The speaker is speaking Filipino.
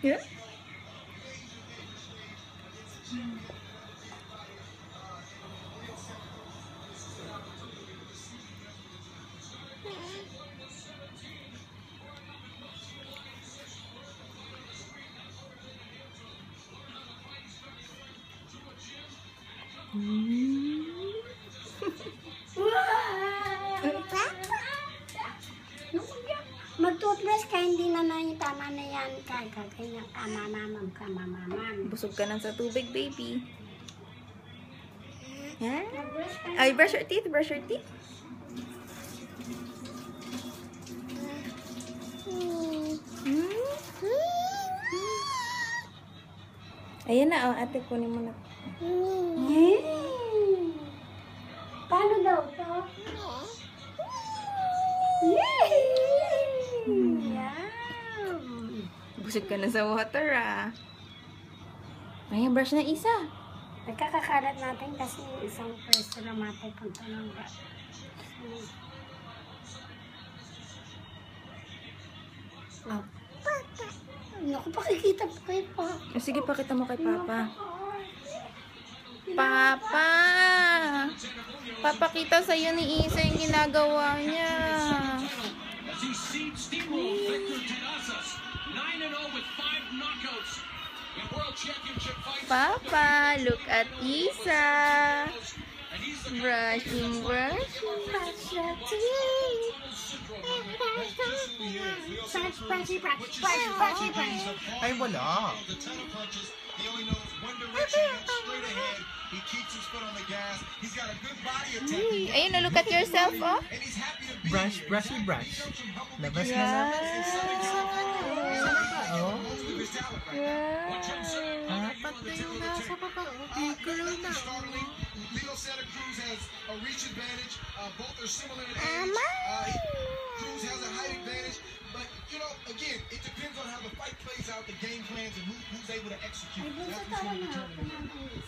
Yeah? Mag-toothbrush ka, hindi na yung tama na yan. Kagaganyang kamamamam. Busog ka lang sa tubig, baby. Yeah? Ay, brush your teeth, brush your teeth. Ayan na, oh, ate, kunin mo na. Paano daw to? Busog ka na sa water, ah. Ayan, brush na isa. Nagkakakalat natin kasi isang pwesto na mapupunta ng brush. Naku, pakikita po kayo pa. Sige, pakita mo kay Papa. Papa! Papakita sa'yo ni Isa yung ginagawa niya. Papa, look at Isa. Brushing, brushing, brush your teeth. Ay, wala. Ayun na, look at yourself, oh. Brush. Labas na labas. Oh. Apat na yung nasa baba. Bigla na. Leo Santa Cruz has a reach advantage. Both are similar in age. Cruz has a height advantage. But, you know, again, it depends on how the fight plays out, the game plans, and who's able to execute. That's what's going to determine.